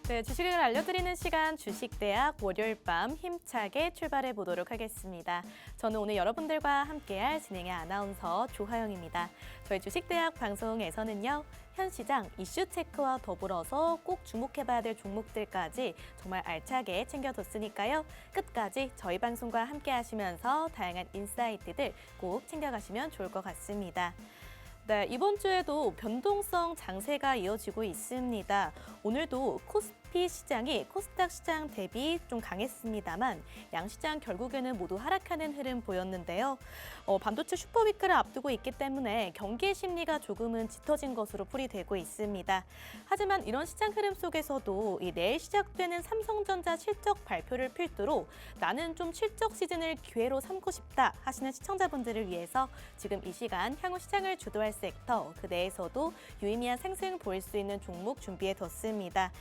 네, 주식을 알려드리는 시간 주식대학 월요일 밤 힘차게 출발해 보도록 하겠습니다. 저는 오늘 여러분들과 함께할 진행의 아나운서 조하영입니다. 저희 주식대학 방송에서는요. 현 시장 이슈 체크와 더불어서 꼭 주목해봐야 될 종목들까지 정말 알차게 챙겨뒀으니까요. 끝까지 저희 방송과 함께 하시면서 다양한 인사이트들 꼭 챙겨가시면 좋을 것 같습니다. 네, 이번 주에도 변동성 장세가 이어지고 있습니다. 오늘도 코스피 시장이 코스닥 시장 대비 좀 강했습니다만 양시장 결국에는 모두 하락하는 흐름 보였는데요. 반도체 슈퍼위크를 앞두고 있기 때문에 경기 심리가 조금은 짙어진 것으로 풀이되고 있습니다. 하지만 이런 시장 흐름 속에서도 내일 시작되는 삼성전자 실적 발표를 필두로 나는 좀 실적 시즌을 기회로 삼고 싶다 하시는 시청자분들을 위해서 지금 이 시간 향후 시장을 주도할 섹터, 그 내에서도 유의미한 상승 보일 수 있는 종목 준비해뒀습니다.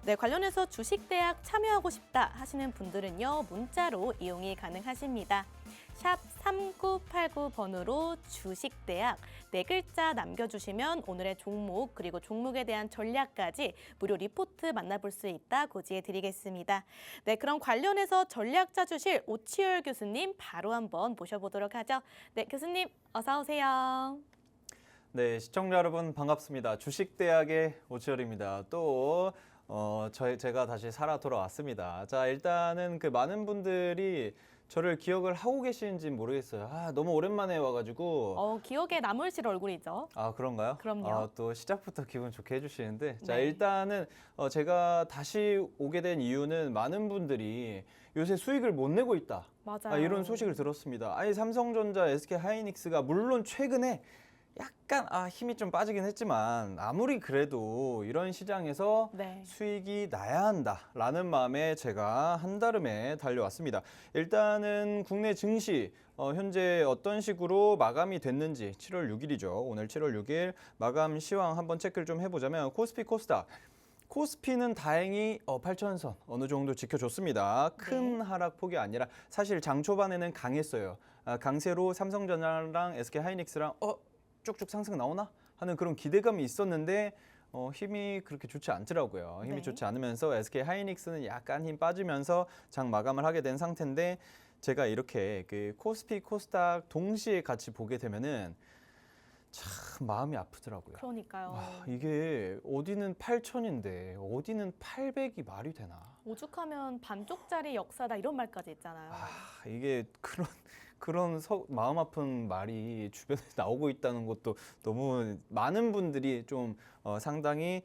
네, 관련해서 주식대학 참여하고 싶다 하시는 분들은요. 문자로 이용이 가능하십니다. 샵 3989번으로 주식대학 4글자 남겨주시면 오늘의 종목 그리고 종목에 대한 전략까지 무료 리포트 만나볼 수 있다 고지해드리겠습니다. 네, 그럼 관련해서 전략 짜주실 오치열 교수님 바로 한번 모셔보도록 하죠. 네, 교수님 어서 오세요. 네, 시청자 여러분 반갑습니다. 주식대학의 오치열입니다. 또 제가 다시 살아 돌아왔습니다. 자, 일단은 그 많은 분들이 저를 기억을 하고 계시는지 모르겠어요. 너무 오랜만에 와가지고. 기억에 남으실 얼굴이죠. 그런가요? 그럼요. 또 시작부터 기분 좋게 해주시는데. 자, 네. 일단은 제가 다시 오게 된 이유는 많은 분들이 요새 수익을 못 내고 있다. 맞아요. 이런 소식을 들었습니다. 아니, 삼성전자, SK하이닉스가 물론 최근에 약간 힘이 좀 빠지긴 했지만 아무리 그래도 이런 시장에서 네. 수익이 나야 한다라는 마음에 제가 한달음에 달려왔습니다. 일단은 국내 증시 현재 어떤 식으로 마감이 됐는지 7월 6일이죠. 오늘 7월 6일 마감 시황 한번 체크를 좀 해보자면 코스피 코스닥 코스피는 다행히 8,000선 어느 정도 지켜줬습니다. 큰 하락폭이 아니라 사실 장 초반에는 강했어요. 강세로 삼성전자랑 SK하이닉스랑 쭉쭉 상승 나오나 하는 그런 기대감이 있었는데 힘이 그렇게 좋지 않더라고요. 힘이 네. 좋지 않으면서 SK하이닉스는 약간 힘 빠지면서 장 마감을 하게 된 상태인데 제가 이렇게 그 코스피 코스닥 동시에 같이 보게 되면은 참 마음이 아프더라고요. 그러니까요. 이게 어디는 8,000인데 어디는 800이 말이 되나? 오죽하면 반쪽짜리 역사다 이런 말까지 있잖아요. 이게 그런 마음 아픈 말이 주변에 나오고 있다는 것도 너무 많은 분들이 좀 상당히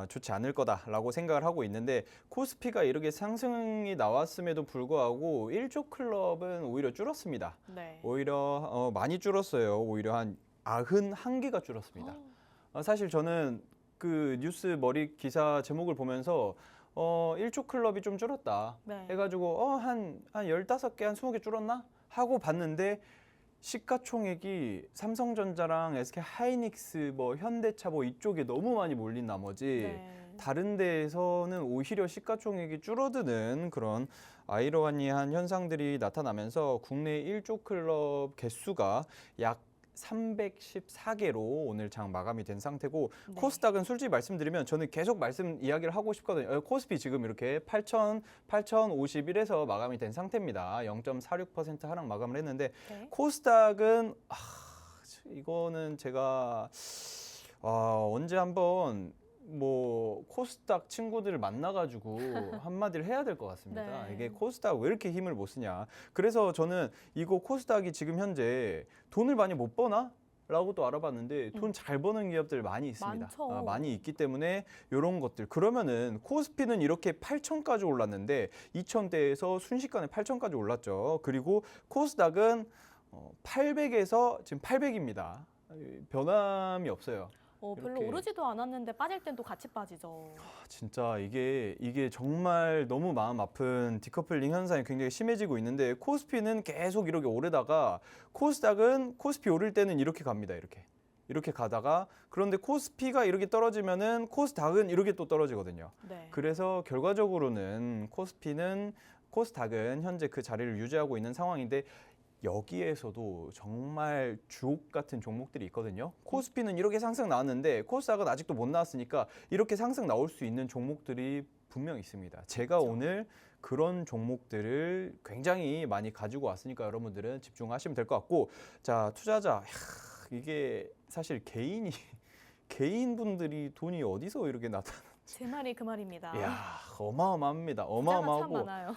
좋지 않을 거다라고 생각을 하고 있는데 코스피가 이렇게 상승이 나왔음에도 불구하고 1조 클럽은 오히려 줄었습니다. 네. 오히려 많이 줄었어요. 오히려 한 91개가 줄었습니다. 사실 저는 그 뉴스 머리 기사 제목을 보면서 1조 클럽이 좀 줄었다 네. 해가지고 한 15개, 한 20개 줄었나? 하고 봤는데 시가총액이 삼성전자랑 SK하이닉스, 현대차 이쪽에 너무 많이 몰린 나머지 다른 데에서는 오히려 시가총액이 줄어드는 그런 아이러니한 현상들이 나타나면서 국내 1조 클럽 개수가 약 314개로 오늘 장 마감이 된 상태고 코스닥은 솔직히 말씀드리면 저는 계속 이야기를 하고 싶거든요. 코스피 지금 이렇게 8,051에서 마감이 된 상태입니다. 0.46% 하락 마감을 했는데 코스닥은 이거는 제가 언제 한번 코스닥 친구들을 만나가지고 한마디를 해야 될 것 같습니다. 이게 코스닥 왜 이렇게 힘을 못 쓰냐. 그래서 저는 이거 코스닥이 지금 현재 돈을 많이 못 버나? 라고 또 알아봤는데 돈 잘 버는 기업들 많이 있습니다. 많이 있기 때문에 이런 것들. 그러면은 코스피는 이렇게 8,000까지 올랐는데 2,000대에서 순식간에 8,000까지 올랐죠. 그리고 코스닥은 800에서 지금 800입니다. 변함이 없어요. 별로 이렇게. 오르지도 않았는데 빠질 땐 또 같이 빠지죠. 진짜 이게 정말 너무 마음 아픈 디커플링 현상이 굉장히 심해지고 있는데 코스피는 계속 이렇게 오르다가 코스닥은 코스피 오를 때는 이렇게 갑니다. 이렇게 가다가 그런데 코스피가 이렇게 떨어지면은 코스닥은 이렇게 또 떨어지거든요. 그래서 결과적으로는 코스닥은 현재 그 자리를 유지하고 있는 상황인데 여기에서도 정말 주옥 같은 종목들이 있거든요. 코스피는 이렇게 상승 나왔는데 코스닥은 아직도 못 나왔으니까 이렇게 상승 나올 수 있는 종목들이 분명 있습니다. 제가 그렇죠. 오늘 그런 종목들을 굉장히 많이 가지고 왔으니까 여러분들은 집중하시면 될 것 같고, 자, 투자자, 이게 사실 개인분들이 돈이 어디서 이렇게 나타나? 제 말이 그 말입니다. 이야, 어마어마합니다. 부자가 참 어마어마하고 많아요.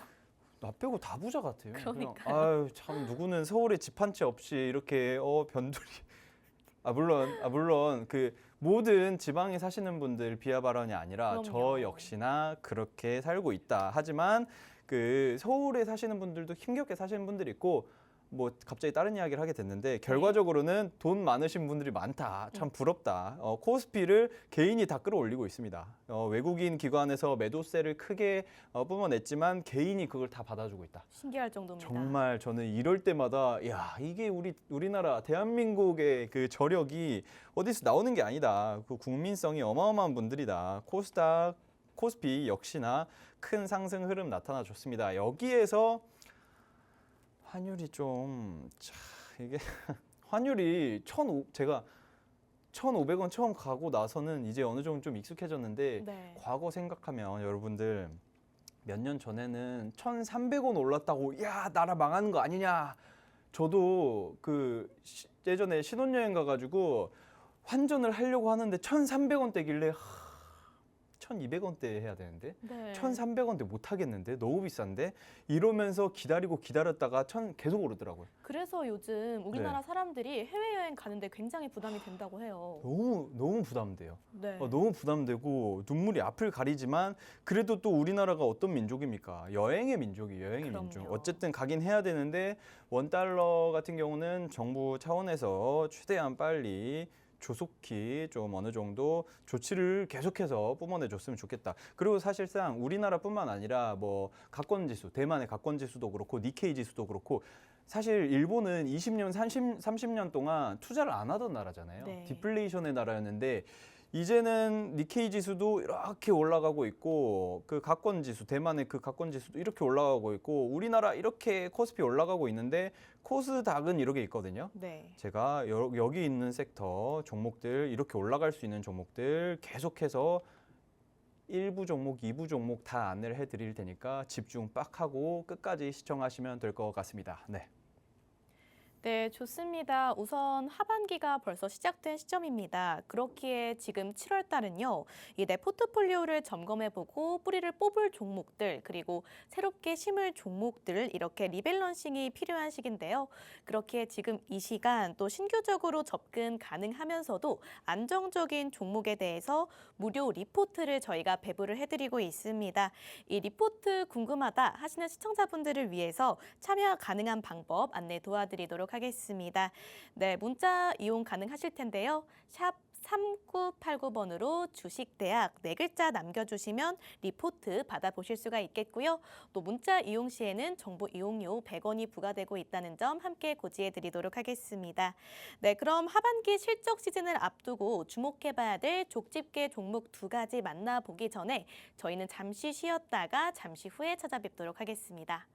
나 빼고 다 부자 같아요. 그냥, 그러니까요. 아유, 참 누구는 서울에 집 한 채 없이 이렇게 변두리. 물론 그 모든 지방에 사시는 분들 비하 발언이 아니라 저 그럼요. 역시나 그렇게 살고 있다. 하지만 그 서울에 사시는 분들도 힘겹게 사시는 분들이 있고, 뭐 갑자기 다른 이야기를 하게 됐는데 결과적으로는 돈 많으신 분들이 많다. 참 부럽다. 코스피를 개인이 다 끌어올리고 있습니다. 외국인 기관에서 매도세를 크게 뿜어냈지만 개인이 그걸 다 받아주고 있다. 신기할 정도입니다. 정말 저는 이럴 때마다 야, 이게 우리나라 대한민국의 그 저력이 어디서 나오는 게 아니다. 그 국민성이 어마어마한 분들이다. 코스닥, 코스피 역시나 큰 상승 흐름 나타나 줬습니다. 여기에서 환율이 이게 환율이 제가 1,500원 처음 가고 나서는 이제 어느 정도 좀 익숙해졌는데 네. 과거 생각하면 여러분들 몇 년 전에는 1,300원 올랐다고 야, 나라 망하는 거 아니냐. 저도 예전에 신혼여행 가가지고 환전을 하려고 하는데 1,300원대길래 1,200원대 해야 되는데 네. 1,300원대 못 하겠는데 너무 비싼데 이러면서 기다렸다가 계속 오르더라고요. 그래서 요즘 우리나라 네. 사람들이 해외여행 가는데 굉장히 부담이 된다고 해요. 너무 부담돼요. 네. 너무 부담되고 눈물이 앞을 가리지만 그래도 또 우리나라가 어떤 민족입니까? 여행의 민족이에요. 여행의 그럼요. 민족. 어쨌든 가긴 해야 되는데 원달러 같은 경우는 정부 차원에서 최대한 빨리 조속히 좀 어느 정도 조치를 계속해서 뿜어내줬으면 좋겠다. 그리고 사실상 우리나라뿐만 아니라 뭐 가권지수, 대만의 가권지수도 그렇고 니케이 지수도 그렇고 사실 일본은 20년, 30년 동안 투자를 안 하던 나라잖아요. 네. 디플레이션의 나라였는데 이제는 니케이 지수도 이렇게 올라가고 있고 그 가권 지수, 대만의 그 가권 지수도 이렇게 올라가고 있고 우리나라 이렇게 코스피 올라가고 있는데 코스닥은 이렇게 있거든요. 네. 제가 여기 있는 섹터 종목들 이렇게 올라갈 수 있는 종목들 계속해서 1부 종목, 2부 종목 다 안내를 해드릴 테니까 집중 빡 하고 끝까지 시청하시면 될 것 같습니다. 네. 네, 좋습니다. 우선 하반기가 벌써 시작된 시점입니다. 그렇기에 지금 7월 달은요, 이 내 포트폴리오를 점검해보고 뿌리를 뽑을 종목들, 그리고 새롭게 심을 종목들 이렇게 리밸런싱이 필요한 시기인데요. 그렇기에 지금 이 시간 또 신규적으로 접근 가능하면서도 안정적인 종목에 대해서 무료 리포트를 저희가 배부를 해드리고 있습니다. 이 리포트 궁금하다 하시는 시청자분들을 위해서 참여 가능한 방법 안내 도와드리도록 하겠습니다. 네, 문자 이용 가능하실 텐데요. 샵 3989번으로 주식대학 네 글자 남겨주시면 리포트 받아보실 수가 있겠고요. 또 문자 이용 시에는 정보 이용료 100원이 부과되고 있다는 점 함께 고지해드리도록 하겠습니다. 네, 그럼 하반기 실적 시즌을 앞두고 주목해봐야 될 족집게 종목 2가지 만나보기 전에 저희는 잠시 쉬었다가 잠시 후에 찾아뵙도록 하겠습니다.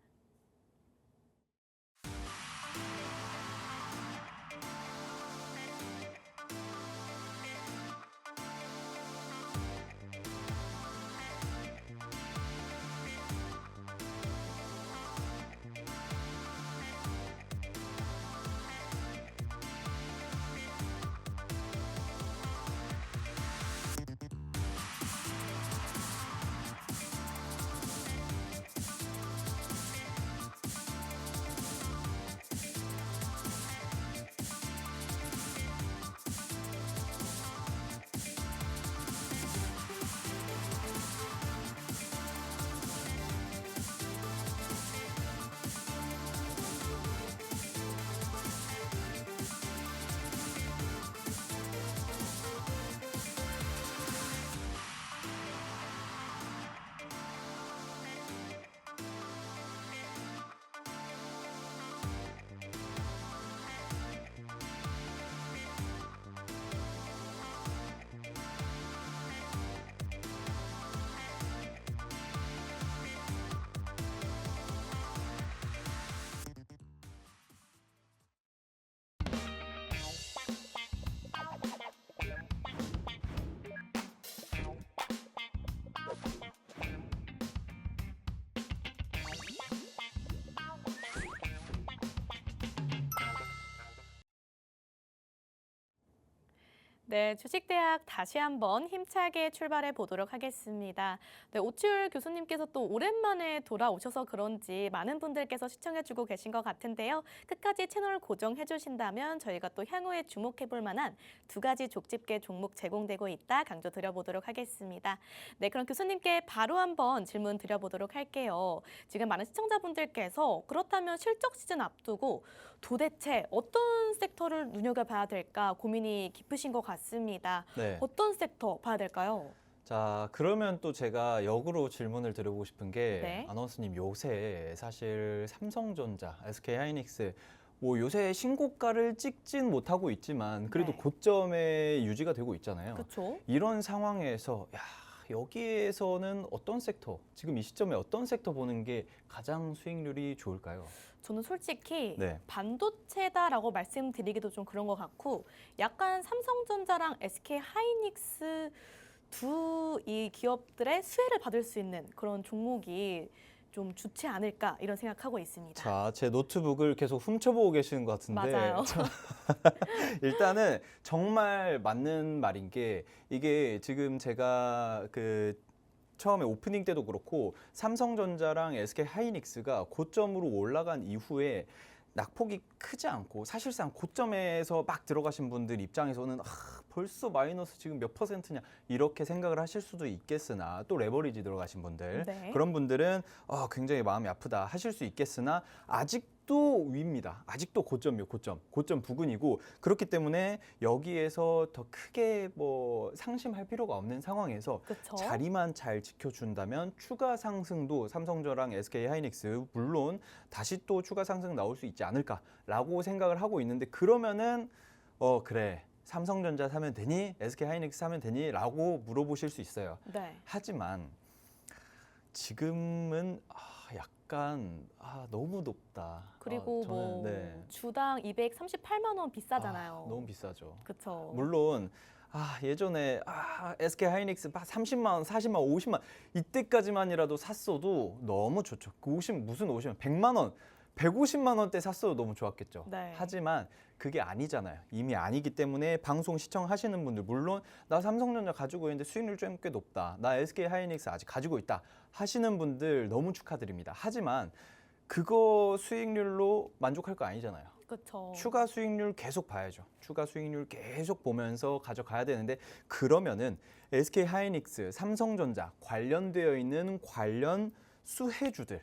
네, 주식대학 다시 한번 힘차게 출발해 보도록 하겠습니다. 네, 오치율 교수님께서 또 오랜만에 돌아오셔서 그런지 많은 분들께서 시청해주고 계신 것 같은데요. 끝까지 채널 고정해 주신다면 저희가 또 향후에 주목해 볼 만한 두 가지 족집게 종목 제공되고 있다 강조 드려보도록 하겠습니다. 네, 그럼 교수님께 바로 한번 질문 드려보도록 할게요. 지금 많은 시청자분들께서 그렇다면 실적 시즌 앞두고 도대체 어떤 섹터를 눈여겨봐야 될까 고민이 깊으신 것 같습니다. 네. 어떤 섹터 봐야 될까요? 자, 그러면 또 제가 역으로 질문을 드려보고 싶은 게 네. 아나운서님 요새 사실 삼성전자, SK하이닉스 뭐 요새 신고가를 찍진 못하고 있지만 그래도 네. 고점에 유지가 되고 있잖아요. 그렇죠. 이런 상황에서 여기에서는 어떤 섹터, 지금 이 시점에 어떤 섹터 보는 게 가장 수익률이 좋을까요? 저는 솔직히 네. 반도체다라고 말씀드리기도 좀 그런 것 같고 약간 삼성전자랑 SK하이닉스 두 이 기업들의 수혜를 받을 수 있는 그런 종목이 좀 좋지 않을까 이런 생각하고 있습니다. 자, 제 노트북을 계속 훔쳐보고 계시는 것 같은데 맞아요. 일단은 정말 맞는 말인 게 이게 지금 제가 처음에 오프닝 때도 그렇고 삼성전자랑 SK하이닉스가 고점으로 올라간 이후에 낙폭이 크지 않고 사실상 고점에서 막 들어가신 분들 입장에서는 벌써 마이너스 지금 몇 %냐 이렇게 생각을 하실 수도 있겠으나 또 레버리지 들어가신 분들 네. 그런 분들은 굉장히 마음이 아프다 하실 수 있겠으나 아직도 위입니다. 아직도 고점이요. 고점 부근이고 그렇기 때문에 여기에서 더 크게 뭐 상심할 필요가 없는 상황에서 그쵸? 자리만 잘 지켜준다면 추가 상승도 삼성전자랑 SK하이닉스 물론 다시 또 추가 상승 나올 수 있지 않을까라고 생각을 하고 있는데 그러면은 그래 삼성전자 사면 되니 SK하이닉스 사면 되니 라고 물어보실 수 있어요. 네. 하지만 지금은 약간 너무 높다. 그리고 저는, 뭐 네. 주당 238만 원 비싸잖아요. 너무 비싸죠. 그렇죠. 물론 예전에 SK하이닉스 30만 원, 40만 원, 50만 원 이때까지만이라도 샀어도 너무 좋죠. 무슨 50만 100만 원, 150만 원대 샀어도 너무 좋았겠죠. 네. 하지만 그게 아니잖아요. 이미 아니기 때문에 방송 시청하시는 분들 물론 나 삼성전자 가지고 있는데 수익률 좀 꽤 높다. 나 SK하이닉스 아직 가지고 있다 하시는 분들 너무 축하드립니다. 하지만 그거 수익률로 만족할 거 아니잖아요. 그렇죠. 추가 수익률 계속 봐야죠. 추가 수익률 계속 보면서 가져가야 되는데 그러면은 SK하이닉스, 삼성전자 관련되어 있는 관련 수혜주들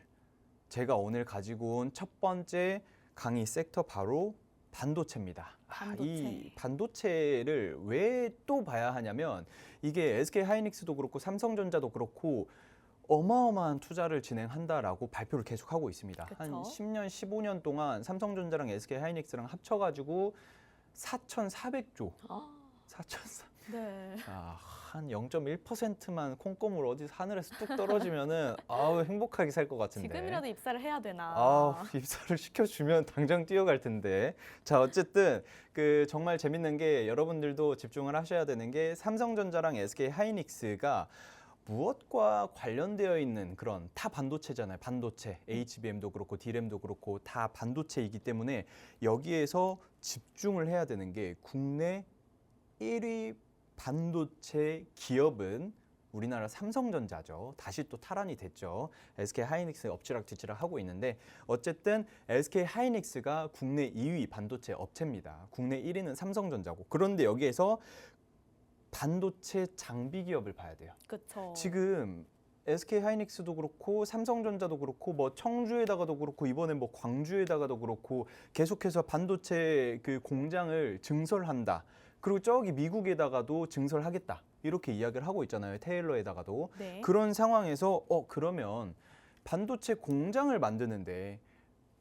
제가 오늘 가지고 온 첫 번째 강의 섹터 바로 반도체입니다. 반도체. 이 반도체를 왜 또 봐야 하냐면 이게 SK하이닉스도 그렇고 삼성전자도 그렇고 어마어마한 투자를 진행한다라고 발표를 계속하고 있습니다. 그쵸? 한 10년, 15년 동안 삼성전자랑 SK하이닉스랑 합쳐가지고 4,400조. 아, 4,400조. 네. 한 0.1%만 콩고물 어디서 하늘에서 뚝 떨어지면은 행복하게 살 것 같은데. 지금이라도 입사를 해야 되나? 입사를 시켜주면 당장 뛰어갈 텐데. 자, 어쨌든 정말 재밌는 게 여러분들도 집중을 하셔야 되는 게 삼성전자랑 SK하이닉스가 무엇과 관련되어 있는 그런 다 반도체잖아요. 반도체, HBM도 그렇고 D램도 그렇고 다 반도체이기 때문에 여기에서 집중을 해야 되는 게 국내 1위 반도체 기업은 우리나라 삼성전자죠. 다시 또 탈환이 됐죠. SK하이닉스 엎치락뒤치락 하고 있는데 어쨌든 SK하이닉스가 국내 2위 반도체 업체입니다. 국내 1위는 삼성전자고 그런데 여기에서 반도체 장비 기업을 봐야 돼요. 그렇죠. 지금 SK하이닉스도 그렇고 삼성전자도 그렇고 뭐 청주에다가도 그렇고 이번에 뭐 광주에다가도 그렇고 계속해서 반도체 공장을 증설한다. 그리고 저기 미국에다가도 증설하겠다. 이렇게 이야기를 하고 있잖아요. 테일러에다가도. 네. 그런 상황에서 그러면 반도체 공장을 만드는데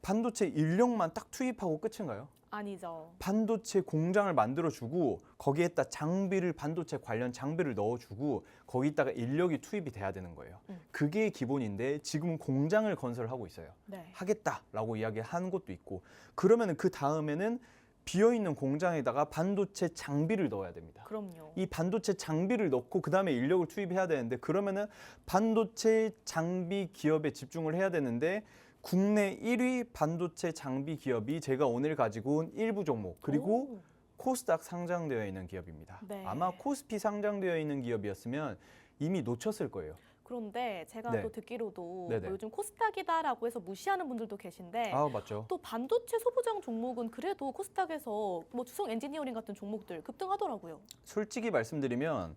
반도체 인력만 딱 투입하고 끝인가요? 아니죠. 반도체 공장을 만들어주고 거기에다 반도체 관련 장비를 넣어주고 거기다가 인력이 투입이 돼야 되는 거예요. 그게 기본인데 지금 공장을 건설하고 있어요. 네. 하겠다라고 이야기한 것도 있고 그러면 그 다음에는 비어있는 공장에다가 반도체 장비를 넣어야 됩니다. 그럼요. 이 반도체 장비를 넣고 그 다음에 인력을 투입해야 되는데 그러면은 반도체 장비 기업에 집중을 해야 되는데 국내 1위 반도체 장비 기업이 제가 오늘 가지고 온 일부 종목 그리고 코스닥 상장되어 있는 기업입니다. 네. 아마 코스피 상장되어 있는 기업이었으면 이미 놓쳤을 거예요. 그런데 제가 네. 또 듣기로도 네네. 뭐 요즘 코스닥이다라고 해서 무시하는 분들도 계신데 아, 맞죠. 또 반도체 소부장 종목은 그래도 코스닥에서 뭐 주성 엔지니어링 같은 종목들 급등하더라고요. 솔직히 말씀드리면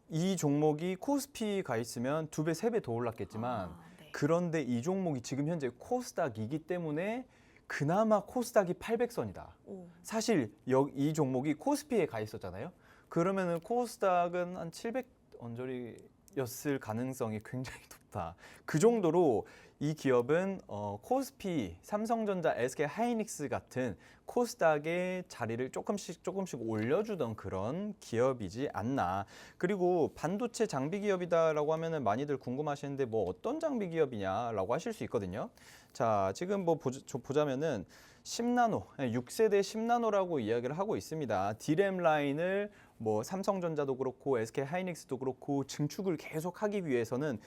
이 종목이 코스피 가 있으면 2배, 3배 더 올랐겠지만 네. 그런데 이 종목이 지금 현재 코스닥이기 때문에 그나마 코스닥이 800선이다. 오. 사실 이 종목이 코스피에 가 있었잖아요. 그러면은 코스닥은 한 700 언저리였을 가능성이 굉장히 높다. 그 정도로 이 기업은 코스피, 삼성전자, SK 하이닉스 같은 코스닥의 자리를 조금씩 올려주던 그런 기업이지 않나. 그리고 반도체 장비 기업이다라고 하면은 많이들 궁금하시는데 뭐 어떤 장비 기업이냐라고 하실 수 있거든요. 자, 지금 뭐 보자면은 10나노, 6세대 10나노라고 이야기를 하고 있습니다. D램 라인을 뭐 삼성전자도 그렇고 SK 하이닉스도 그렇고 증축을 계속하기 위해서는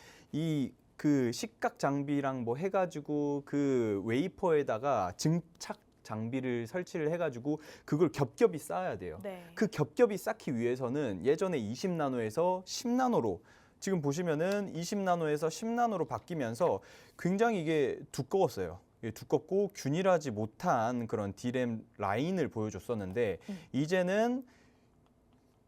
그 식각 장비랑 뭐 해가지고 그 웨이퍼에다가 증착 장비를 설치를 해가지고 그걸 겹겹이 쌓아야 돼요. 네. 그 겹겹이 쌓기 위해서는 예전에 20나노에서 10나노로 지금 보시면은 20나노에서 10나노로 바뀌면서 굉장히 이게 두꺼웠어요. 두껍고 균일하지 못한 그런 D램 라인을 보여줬었는데 이제는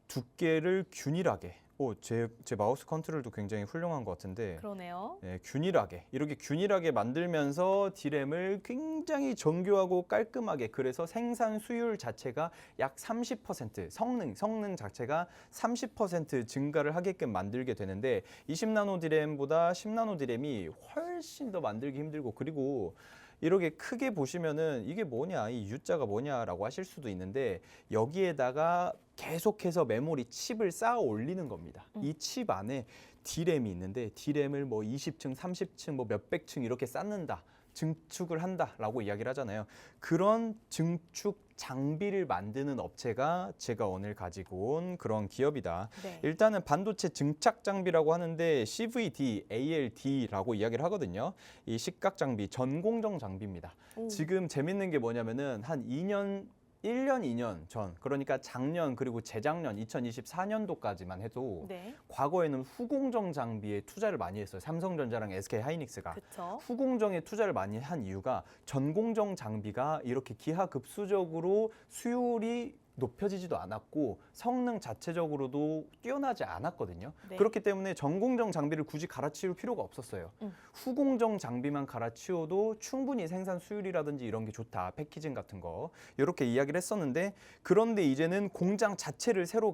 두께를 균일하게 제 마우스 컨트롤도 굉장히 훌륭한 것 같은데 그러네요. 균일하게 이렇게 균일하게 만들면서 D램을 굉장히 정교하고 깔끔하게 그래서 생산 수율 자체가 약 30% 성능 자체가 30% 증가를 하게끔 만들게 되는데 20나노 D램보다 10나노 D램이 훨씬 더 만들기 힘들고 그리고 이렇게 크게 보시면은 이게 뭐냐, 이 U자가 뭐냐라고 하실 수도 있는데 여기에다가 계속해서 메모리 칩을 쌓아 올리는 겁니다. 이 칩 안에 D램이 있는데 D램을 뭐 20층, 30층, 뭐 몇백 층 이렇게 쌓는다. 증축을 한다라고 이야기를 하잖아요. 그런 증축 장비를 만드는 업체가 제가 오늘 가지고 온 그런 기업이다. 네. 일단은 반도체 증착 장비라고 하는데 CVD, ALD라고 이야기를 하거든요. 이 식각 장비, 전공정 장비입니다. 지금 재밌는 게 뭐냐면은 한 1년, 2년 전, 그러니까 작년 그리고 재작년 2024년도까지만 해도 네. 과거에는 후공정 장비에 투자를 많이 했어요. 삼성전자랑 SK 하이닉스가. 그쵸. 후공정에 투자를 많이 한 이유가 전공정 장비가 이렇게 기하급수적으로 수율이 높여지지도 않았고 성능 자체적으로도 뛰어나지 않았거든요. 네. 그렇기 때문에 전공정 장비를 굳이 갈아치울 필요가 없었어요. 후공정 장비만 갈아치워도 충분히 생산 수율이라든지 이런 게 좋다. 패키징 같은 거. 이렇게 이야기를 했었는데 그런데 이제는 공장 자체를 새로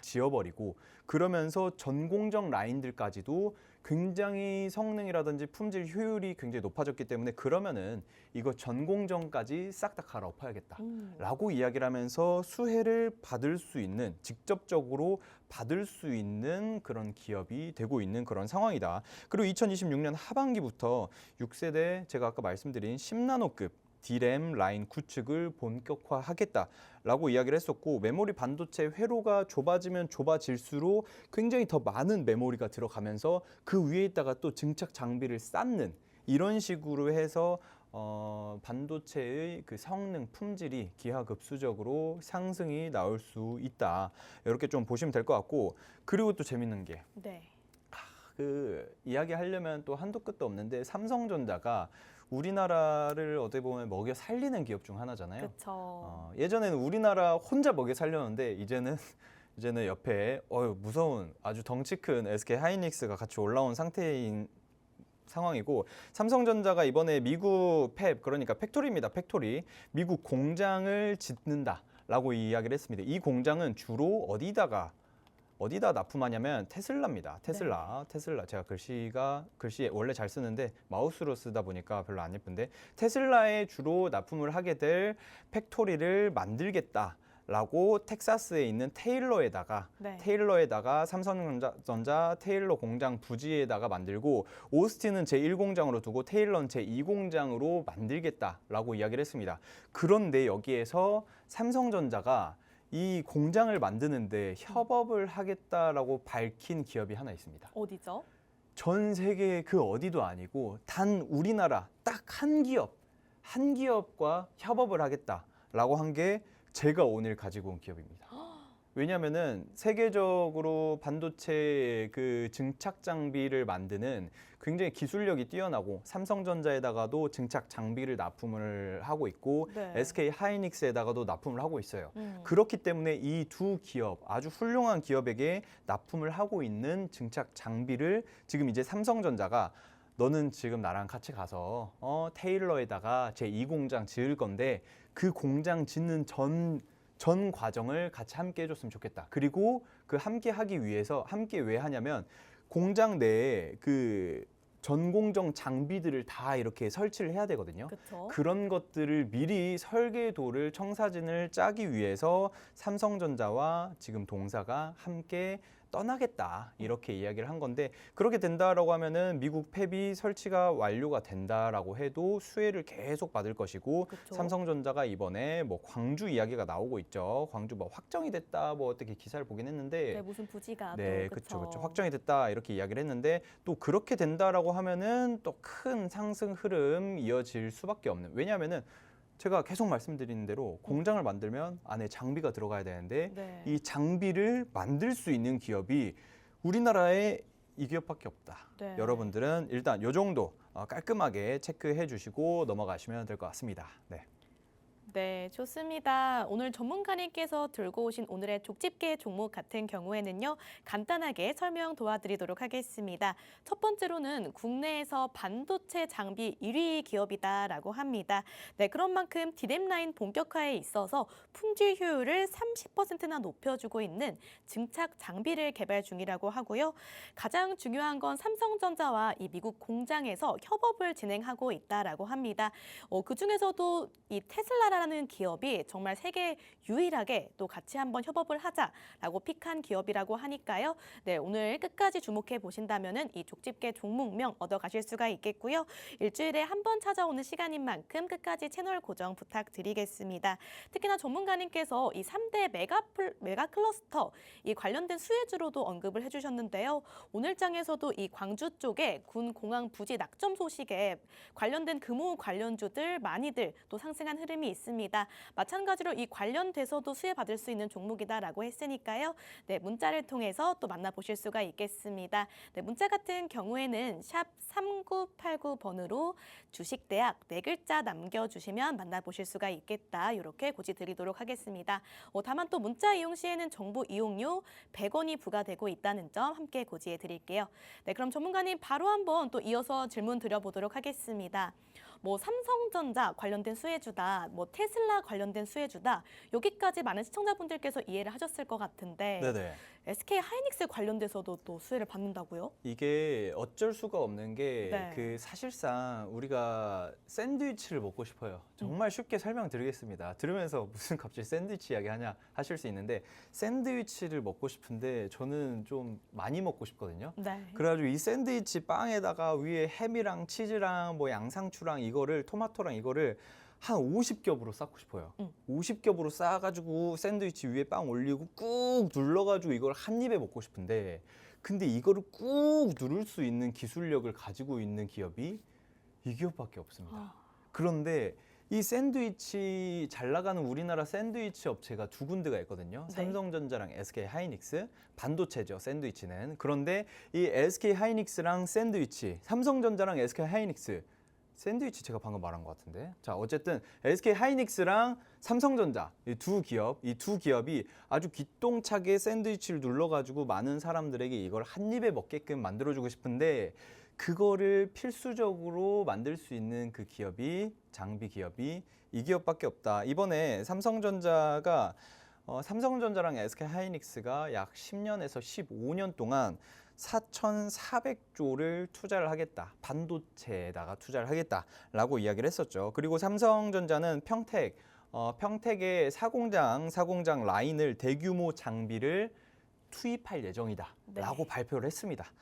지어버리고 그러면서 전공정 라인들까지도 굉장히 성능이라든지 품질 효율이 굉장히 높아졌기 때문에 그러면은 이거 전공정까지 싹 다 갈아엎어야겠다 라고 이야기를 하면서 수혜를 받을 수 있는 직접적으로 받을 수 있는 그런 기업이 되고 있는 그런 상황이다. 그리고 2026년 하반기부터 6세대 제가 아까 말씀드린 10나노급 D램 라인 구축을 본격화하겠다라고 이야기를 했었고 메모리 반도체 회로가 좁아지면 좁아질수록 굉장히 더 많은 메모리가 들어가면서 그 위에다가 또 증착 장비를 쌓는 이런 식으로 해서 반도체의 그 성능 품질이 기하급수적으로 상승이 나올 수 있다. 이렇게 좀 보시면 될 것 같고 그리고 또 재밌는 게 네. 그 이야기하려면 또 한도 끝도 없는데 삼성전자가 우리나라를 어떻게 보면 먹여 살리는 기업 중 하나잖아요. 그렇죠. 예전에는 우리나라 혼자 먹여 살렸는데 이제는 옆에 무서운 아주 덩치 큰 SK 하이닉스가 같이 올라온 상태인 상황이고 삼성전자가 이번에 미국 팹 그러니까 팩토리입니다. 팩토리 미국 공장을 짓는다라고 이야기를 했습니다. 이 공장은 주로 어디다 납품하냐면 테슬라입니다. 테슬라 제가 글씨 원래 잘 쓰는데 마우스로 쓰다 보니까 별로 안 예쁜데 테슬라에 주로 납품을 하게 될 팩토리를 만들겠다라고 텍사스에 있는 테일러에다가 삼성전자 테일러 공장 부지에다가 만들고 오스틴은 제1공장으로 두고 테일러는 제2공장으로 만들겠다라고 이야기를 했습니다. 그런데 여기에서 삼성전자가 이 공장을 만드는데 협업을 하겠다라고 밝힌 기업이 하나 있습니다. 어디죠? 전 세계 그 어디도 아니고 단 우리나라 딱 한 기업과 협업을 하겠다라고 한 게 제가 오늘 가지고 온 기업입니다. 왜냐하면은 세계적으로 반도체 그 증착 장비를 만드는 굉장히 기술력이 뛰어나고 삼성전자에다가도 증착 장비를 납품을 하고 있고 네. SK 하이닉스에다가도 납품을 하고 있어요. 그렇기 때문에 이 두 기업 아주 훌륭한 기업에게 납품을 하고 있는 증착 장비를 지금 이제 삼성전자가 너는 지금 나랑 같이 가서 테일러에다가 제2 공장 지을 건데 그 공장 짓는 전 과정을 같이 함께 해줬으면 좋겠다. 그리고 그 함께 하기 위해서 함께 왜 하냐면 공장 내에 그 전공정 장비들을 다 이렇게 설치를 해야 되거든요. 그쵸? 그런 것들을 미리 설계도를 청사진을 짜기 위해서 삼성전자와 지금 동사가 함께 떠나겠다 이렇게 이야기를 한 건데 그렇게 된다라고 하면은 미국 팹이 설치가 완료가 된다라고 해도 수혜를 계속 받을 것이고 그쵸? 삼성전자가 이번에 뭐 광주 이야기가 나오고 있죠. 광주 뭐 확정이 됐다 뭐 어떻게 기사를 보긴 했는데 네, 무슨 부지가 네, 또 그렇죠, 그쵸? 그렇죠. 확정이 됐다 이렇게 이야기를 했는데 또 그렇게 된다라고 하면은 또 큰 상승 흐름 이어질 수밖에 없는. 왜냐하면은 제가 계속 말씀드리는 대로 공장을 만들면 안에 장비가 들어가야 되는데 네. 이 장비를 만들 수 있는 기업이 우리나라에 이 기업밖에 없다. 네. 여러분들은 일단 요 정도 깔끔하게 체크해 주시고 넘어가시면 될 것 같습니다. 네. 네, 좋습니다. 오늘 전문가님께서 들고 오신 오늘의 족집게 종목 같은 경우에는요, 간단하게 설명 도와드리도록 하겠습니다. 첫 번째로는 국내에서 반도체 장비 1위 기업이다라고 합니다. 네, 그런 만큼 디램 라인 본격화에 있어서 품질 효율을 30%나 높여주고 있는 증착 장비를 개발 중이라고 하고요. 가장 중요한 건 삼성전자와 이 미국 공장에서 협업을 진행하고 있다라고 합니다. 그 중에서도 이 테슬라라는 기업이 정말 세계 유일하게 또 같이 한번 협업을 하자라고 픽한 기업이라고 하니까요. 네, 오늘 끝까지 주목해 보신다면은 이 족집게 종목명 얻어가실 수가 있겠고요. 일주일에 한 번 찾아오는 시간인 만큼 끝까지 채널 고정 부탁드리겠습니다. 특히나 전문가님께서 이 3대 메가 클러스터 이 관련된 수혜주로도 언급을 해주셨는데요. 오늘 장에서도 이 광주 쪽에 군 공항 부지 낙점 소식에 관련된 금호 관련주들 많이들 또 상승한 흐름이 있습니다. 마찬가지로 이 관련돼서도 수혜받을 수 있는 종목이다라고 했으니까요. 네, 문자를 통해서 또 만나보실 수가 있겠습니다. 네, 문자 같은 경우에는 샵 3989번으로 주식대학 4글자 남겨주시면 만나보실 수가 있겠다. 이렇게 고지드리도록 하겠습니다. 다만 또 문자 이용 시에는 정보 이용료 100원이 부과되고 있다는 점 함께 고지해 드릴게요. 네, 그럼 전문가님 바로 한번 또 이어서 질문 드려보도록 하겠습니다. 뭐 삼성전자 관련된 수혜주다, 뭐 테슬라 관련된 수혜주다. 여기까지 많은 시청자분들께서 이해를 하셨을 것 같은데 네네. SK 하이닉스 관련돼서도 또 수혜를 받는다고요? 이게 어쩔 수가 없는 게 네. 그 사실상 우리가 샌드위치를 먹고 싶어요. 정말 쉽게 설명드리겠습니다. 들으면서 무슨 갑자기 샌드위치 이야기 하냐 하실 수 있는데 샌드위치를 먹고 싶은데 저는 좀 많이 먹고 싶거든요. 네. 그래가지고 이 샌드위치 빵에다가 위에 햄이랑 치즈랑 뭐 양상추랑 이거를 토마토랑 이거를 한 50겹으로 쌓고 싶어요. 50겹으로 쌓아가지고 샌드위치 위에 빵 올리고 꾹 눌러가지고 이걸 한 입에 먹고 싶은데 근데 이거를 꾹 누를 수 있는 기술력을 가지고 있는 기업이 이 기업밖에 없습니다. 그런데 이 샌드위치 잘 나가는 우리나라 샌드위치 업체가 두 군데가 있거든요. 네. 삼성전자랑 SK 하이닉스, 반도체죠, 샌드위치는. 그런데 이 SK 하이닉스랑 샌드위치, 삼성전자랑 SK 하이닉스, 샌드위치 제가 방금 말한 것 같은데. 자, 어쨌든 SK 하이닉스랑 삼성전자 이 두 기업이 아주 기똥차게 샌드위치를 눌러가지고 많은 사람들에게 이걸 한 입에 먹게끔 만들어주고 싶은데 그거를 필수적으로 만들 수 있는 그 기업이 장비 기업이 이 기업밖에 없다. 이번에 삼성전자가 삼성전자랑 SK 하이닉스가 약 10년에서 15년 동안 4,400조를 투자를 하겠다. 반도체에다가 투자를 하겠다라고 이야기를 했었죠. 그리고 삼성전자는 평택의 사공장 라인을 대규모 장비를 투입할 예정이다. 라고 발표를 했습니다.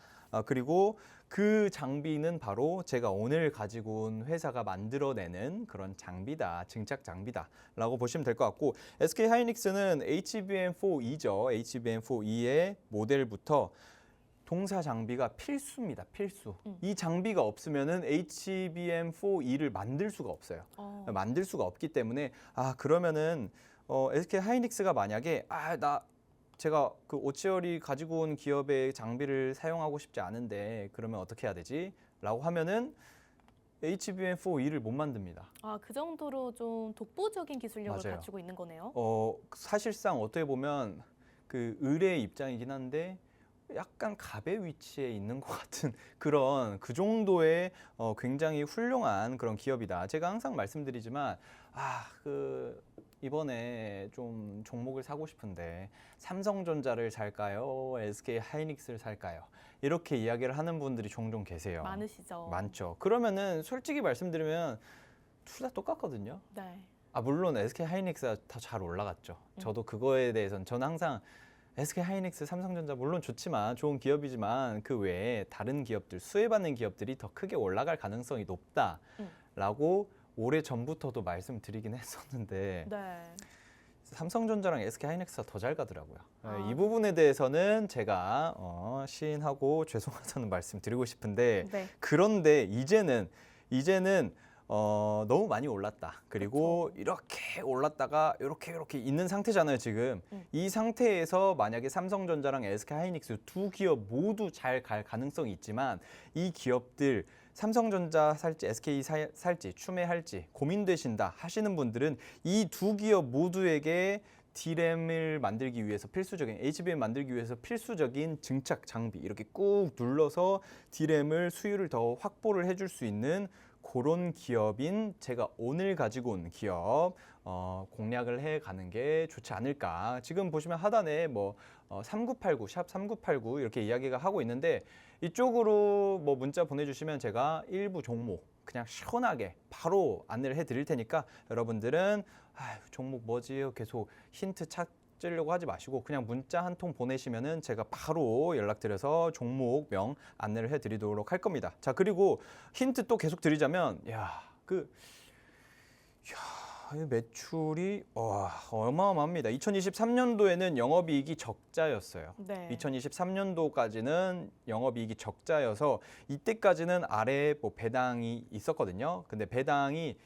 그리고 그 장비는 바로 제가 오늘 가지고 온 회사가 만들어내는 그런 장비다. 증착 장비다. 라고 보시면 될 것 같고 SK 하이닉스는 HBM4E죠. HBM4E의 모델부터 동사 장비가 필수입니다. 필수. 이 장비가 없으면은 HBM4E를 만들 수가 없어요. 만들 수가 없기 때문에 그러면은 SK 하이닉스가 만약에 제가 그 오치얼이 가지고 온 기업의 장비를 사용하고 싶지 않은데 그러면 어떻게 해야 되지? 라고 하면은 HBM4E를 못 만듭니다. 그 정도로 좀 독보적인 기술력을 맞아요. 갖추고 있는 거네요. 사실상 어떻게 보면 그 의뢰의 입장이긴 한데 약간 갑의 위치에 있는 것 같은 그런 그 정도의 굉장히 훌륭한 그런 기업이다. 제가 항상 말씀드리지만 이번에 좀 종목을 사고 싶은데 삼성전자를 살까요? SK 하이닉스를 살까요? 이렇게 이야기를 하는 분들이 종종 계세요. 많으시죠. 많죠. 그러면은 솔직히 말씀드리면 둘 다 똑같거든요. 네. 물론 SK 하이닉스가 더 잘 올라갔죠. 저도 그거에 대해서는 저는 항상 SK 하이닉스, 삼성전자 물론 좋지만 좋은 기업이지만 그 외에 다른 기업들, 수혜받는 기업들이 더 크게 올라갈 가능성이 높다라고 오래 전부터도 말씀드리긴 했었는데 네. 삼성전자랑 SK 하이닉스가 더 잘 가더라고요. 아. 이 부분에 대해서는 제가 시인하고 죄송하다는 말씀 드리고 싶은데 네. 그런데 이제는 너무 많이 올랐다. 그리고 그렇죠. 이렇게 올랐다가 이렇게 있는 상태잖아요, 지금. 이 상태에서 만약에 삼성전자랑 SK 하이닉스 두 기업 모두 잘 갈 가능성이 있지만 이 기업들 삼성전자 살지 SK 살지 추매할지 고민되신다 하시는 분들은 이 두 기업 모두에게 D램을 만들기 위해서 필수적인 HBM 만들기 위해서 필수적인 증착 장비 이렇게 꾹 눌러서 D램을 수율을 더 확보를 해줄 수 있는 그런 기업인 제가 오늘 가지고 온 기업 공략을 해가는 게 좋지 않을까. 지금 보시면 하단에 3989, 샵 3989 이렇게 이야기가 하고 있는데 이쪽으로 문자 보내주시면 제가 일부 종목 그냥 시원하게 바로 안내를 해드릴 테니까 여러분들은 종목 뭐지? 계속 힌트 찾으려고 하지 마시고 그냥 문자 한 통 보내시면은 제가 바로 연락드려서 종목명 안내를 해드리도록 할 겁니다. 자, 그리고 힌트 또 계속 드리자면 매출이 어마어마합니다. 2023년도에는 영업이익이 적자였어요. 네. 2023년도까지는 영업이익이 적자여서 이때까지는 아래에 배당이 있었거든요. 근데 배당이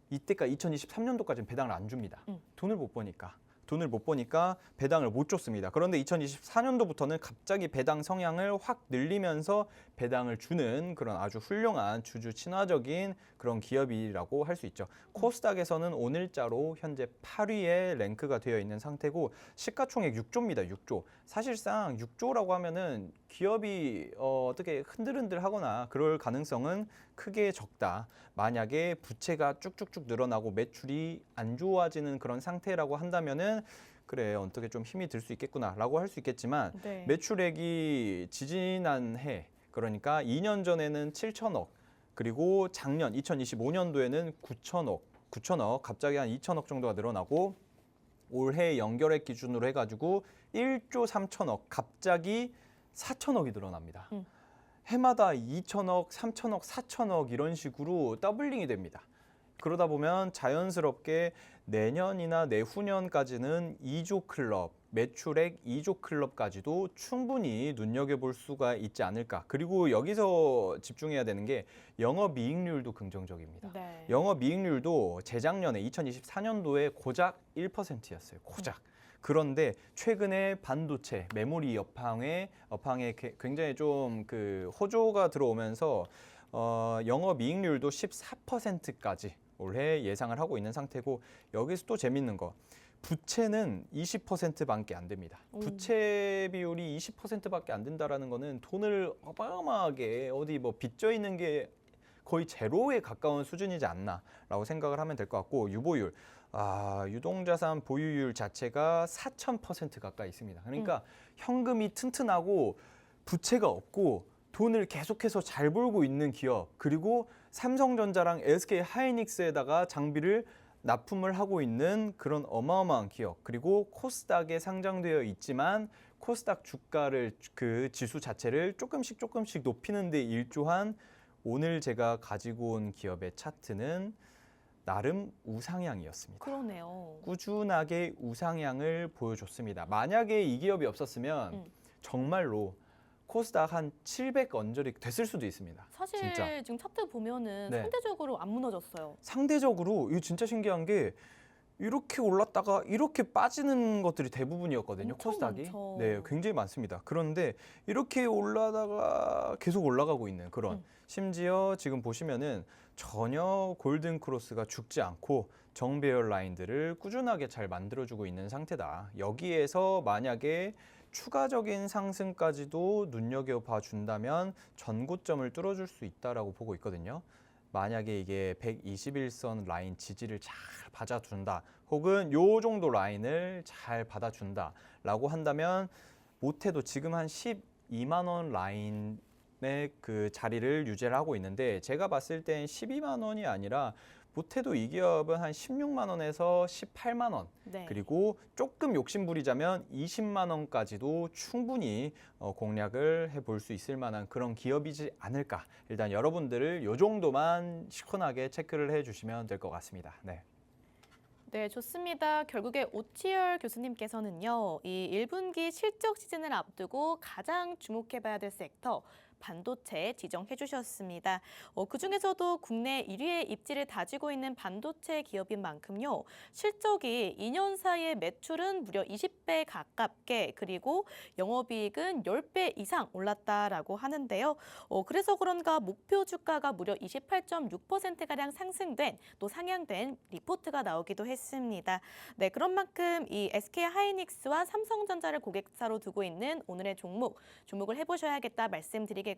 이때까지 2023년도까지는 배당을 안 줍니다. 돈을 못 버니까 배당을 못 줬습니다. 그런데 2024년도부터는 갑자기 배당 성향을 확 늘리면서 배당을 주는 그런 아주 훌륭한 주주 친화적인 그런 기업이라고 할 수 있죠. 코스닥에서는 오늘자로 현재 8위에 랭크가 되어 있는 상태고 시가총액 6조입니다. 6조. 사실상 6조라고 하면은 기업이 어떻게 흔들흔들 하거나 그럴 가능성은 크게 적다. 만약에 부채가 쭉쭉쭉 늘어나고 매출이 안 좋아지는 그런 상태라고 한다면은 그래 어떻게 좀 힘이 들 수 있겠구나라고 할 수 있겠지만 네. 매출액이 지지난 해 그러니까 2년 전에는 7천억 그리고 작년 2025년도에는 9천억 갑자기 한 2천억 정도가 늘어나고 올해 연결액 기준으로 해가지고 1조 3천억 갑자기 4천억이 늘어납니다. 해마다 2천억, 3천억, 4천억 이런 식으로 더블링이 됩니다. 그러다 보면 자연스럽게 내년이나 내후년까지는 2조 클럽, 매출액 2조 클럽까지도 충분히 눈여겨볼 수가 있지 않을까. 그리고 여기서 집중해야 되는 게 영업이익률도 긍정적입니다. 네. 영업이익률도 재작년에 2024년도에 고작 1%였어요. 고작. 그런데 최근에 반도체, 메모리 업황에 굉장히 좀 호조가 들어오면서 영업이익률도 14%까지 올해 예상을 하고 있는 상태고 여기서 또 재밌는 거 부채는 20%밖에 안 됩니다. 부채 비율이 20%밖에 안 된다라는 거는 돈을 어마어마하게 어디 빚져 있는 게 거의 제로에 가까운 수준이지 않나라고 생각을 하면 될 것 같고 유보율 유동자산 보유율 자체가 4,000% 가까이 있습니다. 그러니까 현금이 튼튼하고 부채가 없고 돈을 계속해서 잘 벌고 있는 기업 그리고 삼성전자랑 SK 하이닉스에다가 장비를 납품을 하고 있는 그런 어마어마한 기업 그리고 코스닥에 상장되어 있지만 코스닥 주가를 그 지수 자체를 조금씩 높이는 데 일조한 오늘 제가 가지고 온 기업의 차트는 나름 우상향이었습니다. 그러네요. 꾸준하게 우상향을 보여줬습니다. 만약에 이 기업이 없었으면 정말로 코스닥 한 700 언저리 됐을 수도 있습니다. 사실 진짜. 지금 차트 보면은 네. 상대적으로 안 무너졌어요. 상대적으로 이거 진짜 신기한 게 이렇게 올랐다가 이렇게 빠지는 것들이 대부분이었거든요. 엄청 코스닥이. 많죠. 네, 굉장히 많습니다. 그런데 이렇게 올라다가 계속 올라가고 있는 그런 심지어 지금 보시면은 전혀 골든 크로스가 죽지 않고 정배열 라인들을 꾸준하게 잘 만들어주고 있는 상태다. 여기에서 만약에 추가적인 상승까지도 눈여겨봐 준다면 전고점을 뚫어줄 수 있다라고 보고 있거든요. 만약에 이게 121선 라인 지지를 잘 받아준다 혹은 요 정도 라인을 잘 받아준다 라고 한다면 못해도 지금 한 12만 원 라인의 그 자리를 유지를 하고 있는데 제가 봤을 땐 12만 원이 아니라 못해도 이 기업은 한 16만 원에서 18만 원 네. 그리고 조금 욕심 부리자면 20만 원까지도 충분히 공략을 해볼 수 있을 만한 그런 기업이지 않을까. 일단 여러분들을 요 정도만 시원하게 체크를 해주시면 될 것 같습니다. 네. 네, 좋습니다. 결국에 오치열 교수님께서는요, 이 1분기 실적 시즌을 앞두고 가장 주목해봐야 될 섹터, 반도체 지정해 주셨습니다. 그중에서도 국내 1위의 입지를 다지고 있는 반도체 기업인 만큼요. 실적이 2년 사이에 매출은 무려 20배 가깝게 그리고 영업이익은 10배 이상 올랐다라고 하는데요. 그래서 그런가 목표 주가가 무려 28.6%가량 상승된 또 상향된 리포트가 나오기도 했습니다. 네, 그런 만큼 이 SK하이닉스와 삼성전자를 고객사로 두고 있는 오늘의 주목을 해보셔야겠다 말씀드리겠고요.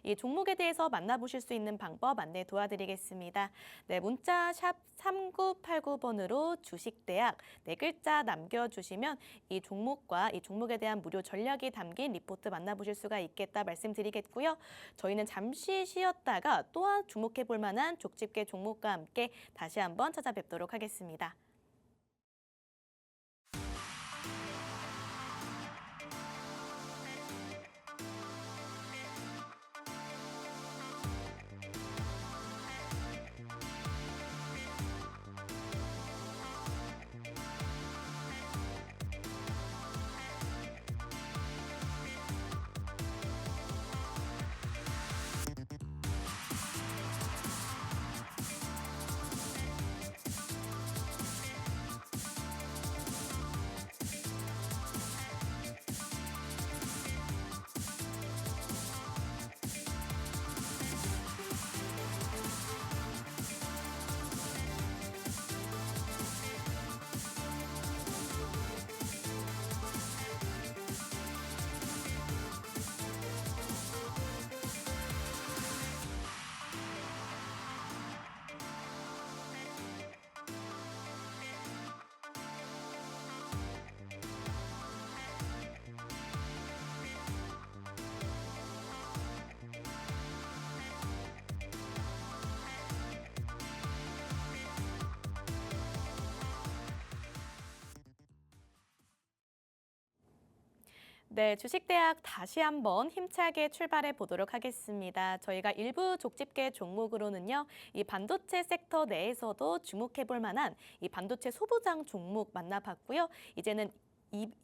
이 종목에 대해서 만나보실 수 있는 방법 안내 도와드리겠습니다. 네, 문자 샵 3989번으로 주식대학 네 글자 남겨주시면 이 종목과 이 종목에 대한 무료 전략이 담긴 리포트 만나보실 수가 있겠다 말씀드리겠고요. 저희는 잠시 쉬었다가 또한 주목해볼 만한 족집게 종목과 함께 다시 한번 찾아뵙도록 하겠습니다. 네, 주식대학 다시 한번 힘차게 출발해 보도록 하겠습니다. 저희가 일부 족집게 종목으로는요, 이 반도체 섹터 내에서도 주목해 볼 만한 이 반도체 소부장 종목 만나봤고요. 이제는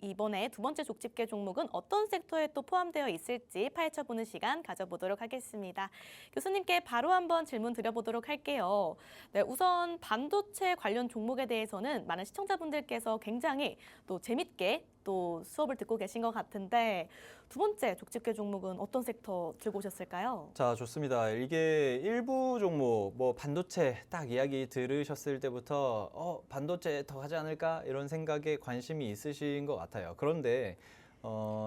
이번에 두 번째 족집게 종목은 어떤 섹터에 또 포함되어 있을지 파헤쳐보는 시간 가져보도록 하겠습니다. 교수님께 바로 한번 질문 드려보도록 할게요. 네, 우선 반도체 관련 종목에 대해서는 많은 시청자분들께서 굉장히 또 재밌게 또 수업을 듣고 계신 것 같은데 두 번째 족집게 종목은 어떤 섹터 들고 오셨을까요? 자, 좋습니다. 이게 일부 종목, 뭐 반도체 딱 이야기 들으셨을 때부터 반도체 더 하지 않을까 이런 생각에 관심이 있으신 것 같아요. 그런데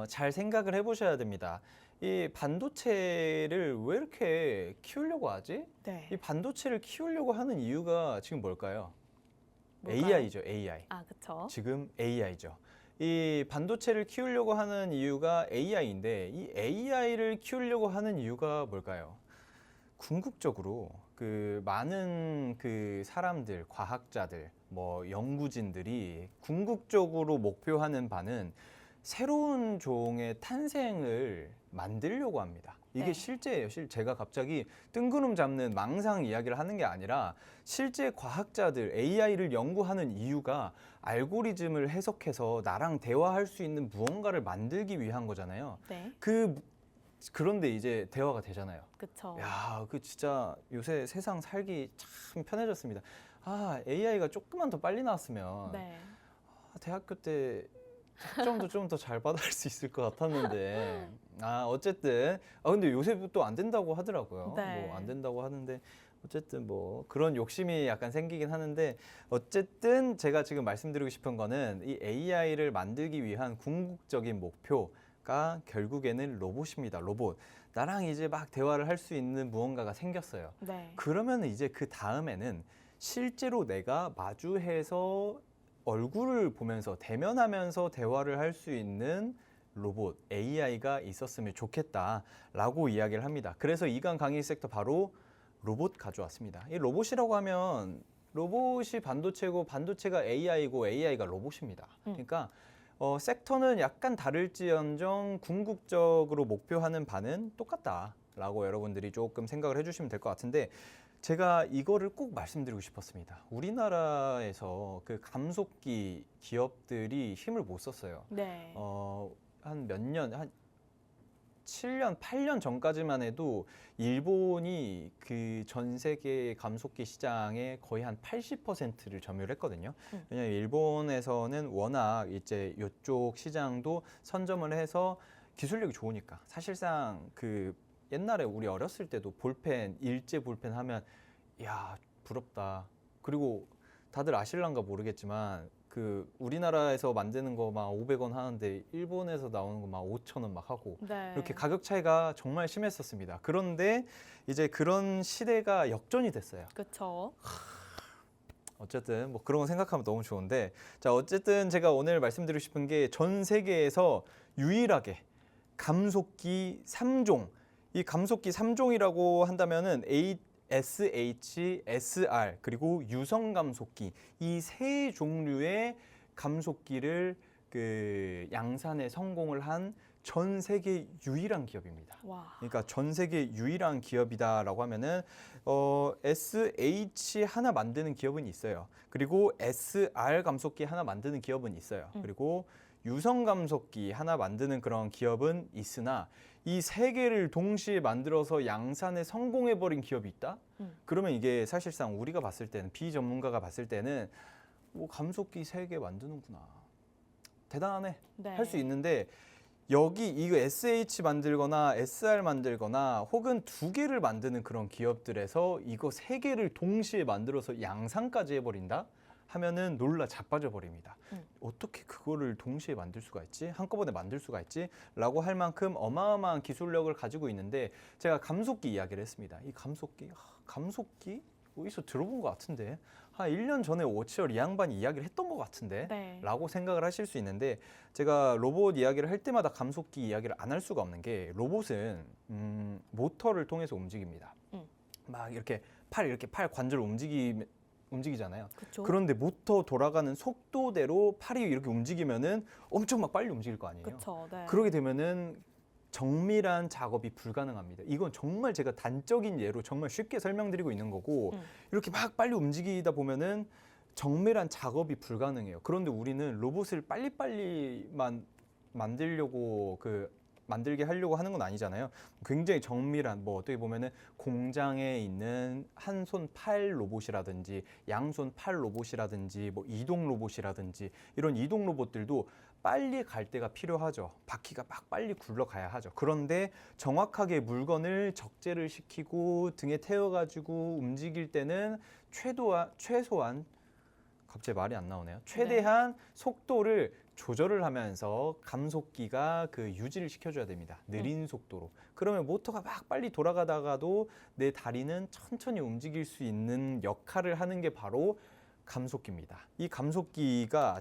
잘 생각을 해보셔야 됩니다. 이 반도체를 왜 이렇게 키우려고 하지? 네. 이 반도체를 키우려고 하는 이유가 지금 뭘까요? 뭘까요? AI죠, AI. 아, 그렇죠. 지금 AI죠. 이 반도체를 키우려고 하는 이유가 AI인데 이 AI를 키우려고 하는 이유가 뭘까요? 궁극적으로 그 많은 그 사람들, 과학자들, 뭐 연구진들이 궁극적으로 목표하는 바는 새로운 종의 탄생을 만들려고 합니다. 이게 네. 실제예요. 제가 갑자기 뜬구름 잡는 망상 이야기를 하는 게 아니라 실제 과학자들 AI를 연구하는 이유가 알고리즘을 해석해서 나랑 대화할 수 있는 무언가를 만들기 위한 거잖아요. 네. 그런데 이제 대화가 되잖아요. 그렇죠. 야, 그 진짜 요새 세상 살기 참 편해졌습니다. AI가 조금만 더 빨리 나왔으면 네. 대학교 때 학점도 좀 더 잘 받을 수 있을 것 같았는데 어쨌든 근데 요새 또 안 된다고 하더라고요. 네. 뭐 안 된다고 하는데 어쨌든 뭐 그런 욕심이 약간 생기긴 하는데 어쨌든 제가 지금 말씀드리고 싶은 거는 이 AI를 만들기 위한 궁극적인 목표가 결국에는 로봇입니다. 로봇. 나랑 이제 막 대화를 할 수 있는 무언가가 생겼어요. 네. 그러면 이제 그 다음에는 실제로 내가 마주해서 얼굴을 보면서 대면하면서 대화를 할 수 있는 로봇, AI가 있었으면 좋겠다라고 이야기를 합니다. 그래서 이강 강의 섹터 바로 로봇 가져왔습니다. 이 로봇이라고 하면 로봇이 반도체고 반도체가 AI고 AI가 로봇입니다. 그러니까 섹터는 약간 다를지언정 궁극적으로 목표하는 바는 똑같다라고 여러분들이 조금 생각을 해주시면 될 것 같은데 제가 이거를 꼭 말씀드리고 싶었습니다. 우리나라에서 그 감속기 기업들이 힘을 못 썼어요. 네. 한 몇 년, 한 7년, 8년 전까지만 해도 일본이 그 전 세계 감속기 시장의 거의 한 80%를 점유를 했거든요. 왜냐하면 일본에서는 워낙 이제 이쪽 시장도 선점을 해서 기술력이 좋으니까 사실상 그 옛날에 우리 어렸을 때도 볼펜, 일제 볼펜 하면 야 부럽다. 그리고 다들 아실란가 모르겠지만 그 우리나라에서 만드는 거 막 500원 하는데 일본에서 나오는 거 막 5,000원 막 하고 네. 이렇게 가격 차이가 정말 심했었습니다. 그런데 이제 그런 시대가 역전이 됐어요. 그렇죠. 어쨌든 뭐 그런 거 생각하면 너무 좋은데 자 어쨌든 제가 오늘 말씀드리고 싶은 게 전 세계에서 유일하게 감속기 3종 이 감속기 3종이라고 한다면은 SH, SR 그리고 유성 감속기 이 세 종류의 감속기를 그 양산에 성공을 한 전 세계 유일한 기업입니다. 와. 그러니까 전 세계 유일한 기업이다라고 하면은 SH 하나 만드는 기업은 있어요. 그리고 SR 감속기 하나 만드는 기업은 있어요. 그리고 유성 감속기 하나 만드는 그런 기업은 있으나 이 세 개를 동시에 만들어서 양산에 성공해버린 기업이 있다? 그러면 이게 사실상 우리가 봤을 때는 비전문가가 봤을 때는 뭐 감속기 3개 만드는구나. 대단하네. 네. 할 수 있는데 여기 이거 SH 만들거나 SR 만들거나 혹은 2개를 만드는 그런 기업들에서 이거 3개를 동시에 만들어서 양산까지 해버린다? 하면은 놀라 자빠져 버립니다. 어떻게 그거를 동시에 만들 수가 있지? 한꺼번에 만들 수가 있지? 라고 할 만큼 어마어마한 기술력을 가지고 있는데 제가 감속기 이야기를 했습니다. 이 감속기? 감속기? 어디서 들어본 것 같은데? 한 1년 전에 오치열 이 양반이 이야기를 했던 것 같은데? 네. 라고 생각을 하실 수 있는데 제가 로봇 이야기를 할 때마다 감속기 이야기를 안 할 수가 없는 게 로봇은 모터를 통해서 움직입니다. 막 이렇게 팔 관절 움직이잖아요. 그쵸? 그런데 모터 돌아가는 속도대로 팔이 이렇게 움직이면은 엄청 막 빨리 움직일 거 아니에요. 그쵸. 네. 그러게 되면은 정밀한 작업이 불가능합니다. 이건 정말 제가 단적인 예로 정말 쉽게 설명드리고 있는 거고 이렇게 막 빨리 움직이다 보면은 정밀한 작업이 불가능해요. 그런데 우리는 로봇을 빨리빨리만 만들려고 만들게 하려고 하는 건 아니잖아요. 굉장히 정밀한 뭐 어떻게 보면은 공장에 있는 한 손 팔 로봇이라든지 양손 팔 로봇이라든지 뭐 이동 로봇이라든지 이런 이동 로봇들도 빨리 갈 때가 필요하죠. 바퀴가 막 빨리 굴러가야 하죠. 그런데 정확하게 물건을 적재를 시키고 등에 태워가지고 움직일 때는 최소한 갑자기 말이 안 나오네요. 최대한 속도를 조절을 하면서 감속기가 그 유지를 시켜줘야 됩니다. 느린 속도로. 그러면 모터가 막 빨리 돌아가다가도 내 다리는 천천히 움직일 수 있는 역할을 하는 게 바로 감속기입니다. 이 감속기가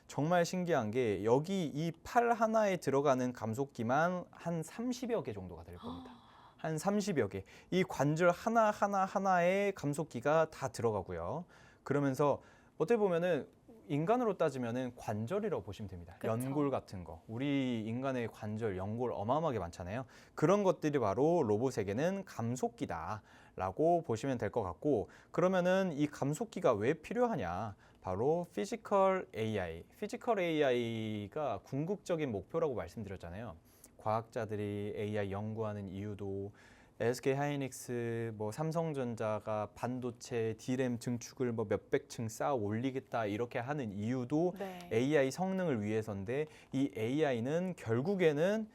정말 신기한 게 여기 이 팔 하나에 들어가는 감속기만 한 30여 개 정도가 될 겁니다. 한 30여 개. 이 관절 하나하나에 감속기가 다 들어가고요. 그러면서 어떻게 보면은 인간으로 따지면은 관절이라고 보시면 됩니다. 그쵸. 연골 같은 거. 우리 인간의 관절, 연골 어마어마하게 많잖아요. 그런 것들이 바로 로봇에게는 감속기다라고 보시면 될 것 같고 그러면은 이 감속기가 왜 필요하냐? 바로 피지컬 AI. 피지컬 AI가 궁극적인 목표라고 말씀드렸잖아요. 과학자들이 AI 연구하는 이유도 SK 하이닉스, 뭐 삼성전자가 반도체 D램 증축을 뭐 몇백 층 쌓아 올리겠다 이렇게 하는 이유도 네. AI 성능을 위해서인데 이 AI는 결국에는